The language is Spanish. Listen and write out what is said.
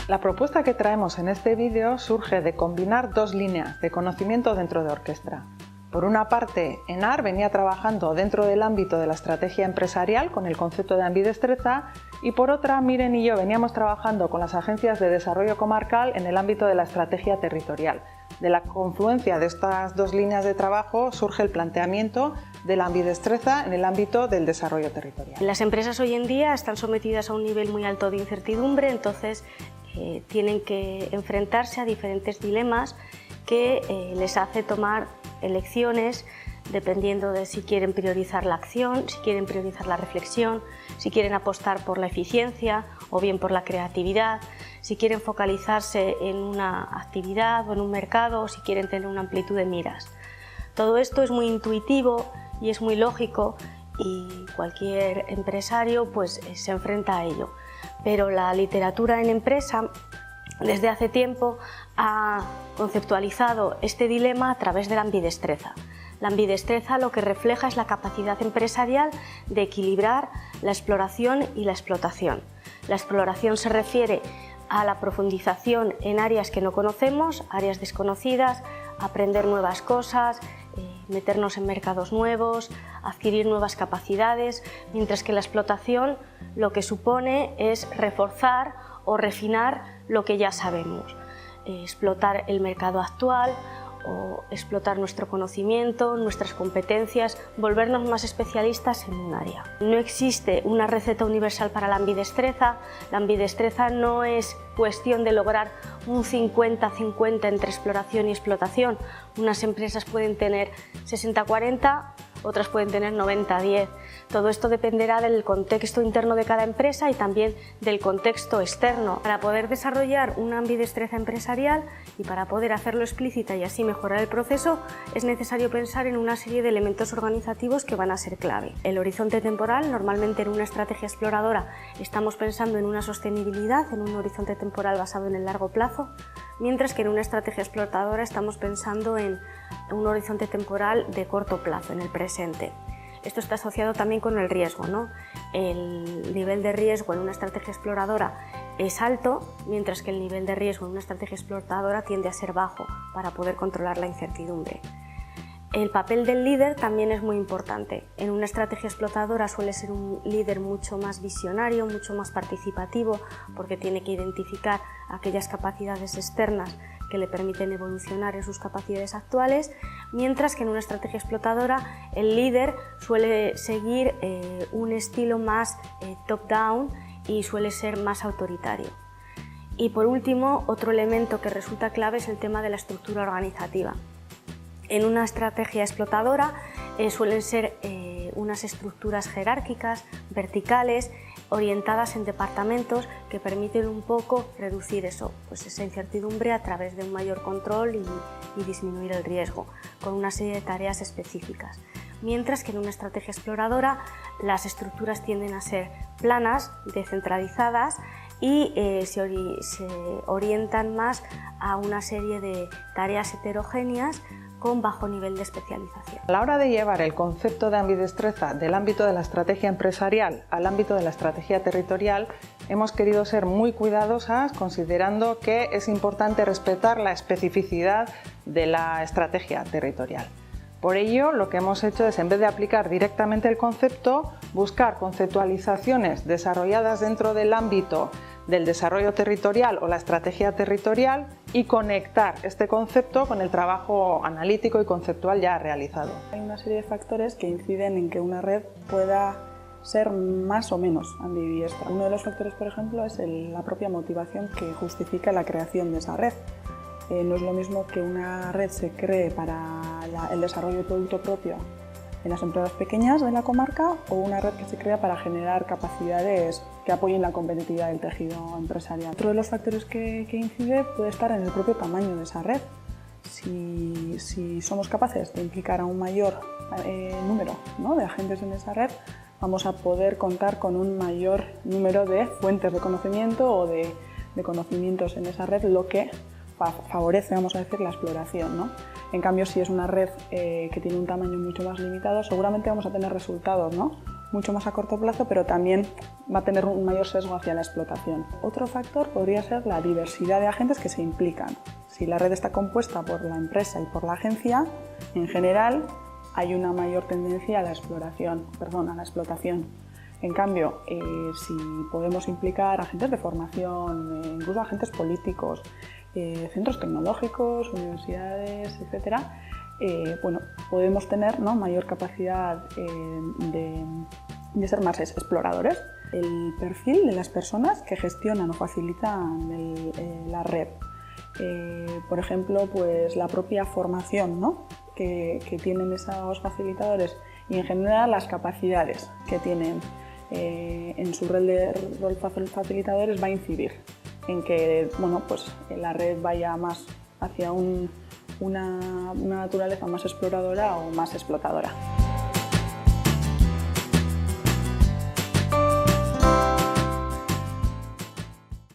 La propuesta que traemos en este vídeo surge de combinar dos líneas de conocimiento dentro de Orquestra. Por una parte, ENAR venía trabajando dentro del ámbito de la estrategia empresarial con el concepto de ambidestreza y por otra, Miren y yo veníamos trabajando con las agencias de desarrollo comarcal en el ámbito de la estrategia territorial. De la confluencia de estas dos líneas de trabajo surge el planteamiento de la ambidestreza en el ámbito del desarrollo territorial. Las empresas hoy en día están sometidas a un nivel muy alto de incertidumbre, entonces tienen que enfrentarse a diferentes dilemas que les hace tomar elecciones dependiendo de si quieren priorizar la acción, si quieren priorizar la reflexión, si quieren apostar por la eficiencia o bien por la creatividad, si quieren focalizarse en una actividad o en un mercado o si quieren tener una amplitud de miras. Todo esto es muy intuitivo y es muy lógico y cualquier empresario pues, se enfrenta a ello. Pero la literatura en empresa desde hace tiempo ha conceptualizado este dilema a través de la ambidestreza. La ambidestreza lo que refleja es la capacidad empresarial de equilibrar la exploración y la explotación. La exploración se refiere a la profundización en áreas que no conocemos, áreas desconocidas, aprender nuevas cosas, meternos en mercados nuevos, adquirir nuevas capacidades, mientras que la explotación lo que supone es reforzar o refinar lo que ya sabemos, explotar el mercado actual o explotar nuestro conocimiento, nuestras competencias, volvernos más especialistas en un área. No existe una receta universal para la ambidestreza. La ambidestreza no es cuestión de lograr un 50-50 entre exploración y explotación. Unas empresas pueden tener 60-40, otras pueden tener 90-10. Todo esto dependerá del contexto interno de cada empresa y también del contexto externo. Para poder desarrollar una ambidestreza empresarial y para poder hacerlo explícita y así mejorar el proceso, es necesario pensar en una serie de elementos organizativos que van a ser clave. El horizonte temporal, normalmente en una estrategia exploradora estamos pensando en una sostenibilidad, en un horizonte temporal basado en el largo plazo, mientras que en una estrategia explotadora estamos pensando en un horizonte temporal de corto plazo, en el presente. Esto está asociado también con el riesgo, ¿no? El nivel de riesgo en una estrategia exploradora es alto, mientras que el nivel de riesgo en una estrategia explotadora tiende a ser bajo para poder controlar la incertidumbre. El papel del líder también es muy importante. En una estrategia explotadora suele ser un líder mucho más visionario, mucho más participativo, porque tiene que identificar aquellas capacidades externas que le permiten evolucionar en sus capacidades actuales, mientras que en una estrategia explotadora el líder suele seguir un estilo más top-down y suele ser más autoritario. Y por último, otro elemento que resulta clave es el tema de la estructura organizativa. En una estrategia explotadora suelen ser unas estructuras jerárquicas, verticales, orientadas en departamentos que permiten un poco reducir eso, pues esa incertidumbre a través de un mayor control y disminuir el riesgo, con una serie de tareas específicas. Mientras que en una estrategia exploradora las estructuras tienden a ser planas, descentralizadas y se orientan más a una serie de tareas heterogéneas con bajo nivel de especialización. A la hora de llevar el concepto de ambidestreza del ámbito de la estrategia empresarial al ámbito de la estrategia territorial, hemos querido ser muy cuidadosas considerando que es importante respetar la especificidad de la estrategia territorial. Por ello, lo que hemos hecho es, en vez de aplicar directamente el concepto, buscar conceptualizaciones desarrolladas dentro del ámbito del desarrollo territorial o la estrategia territorial y conectar este concepto con el trabajo analítico y conceptual ya realizado. Hay una serie de factores que inciden en que una red pueda ser más o menos ambidiestra. Uno de los factores, por ejemplo, es la propia motivación que justifica la creación de esa red. No es lo mismo que una red se cree para el desarrollo de producto propio en las empresas pequeñas de la comarca o una red que se crea para generar capacidades que apoyen la competitividad del tejido empresarial. Otro de los factores que incide puede estar en el propio tamaño de esa red. Si somos capaces de implicar a un mayor número, ¿no?, de agentes en esa red, vamos a poder contar con un mayor número de fuentes de conocimiento o de conocimientos en esa red, lo que favorece, vamos a decir, la exploración, ¿no? En cambio, si es una red que tiene un tamaño mucho más limitado, seguramente vamos a tener resultados, ¿no?, mucho más a corto plazo, pero también va a tener un mayor sesgo hacia la explotación. Otro factor podría ser la diversidad de agentes que se implican. Si la red está compuesta por la empresa y por la agencia, en general hay una mayor tendencia a la explotación. En cambio, si podemos implicar agentes de formación, incluso agentes políticos, centros tecnológicos, universidades, etc., bueno, podemos tener, ¿no?, mayor capacidad de ser más exploradores. El perfil de las personas que gestionan o facilitan la red. Por ejemplo, pues la propia formación, ¿no?, que tienen esos facilitadores, y en general las capacidades que tienen en su red de facilitadores va a incidir en que, bueno, pues la red vaya más hacia una naturaleza más exploradora o más explotadora.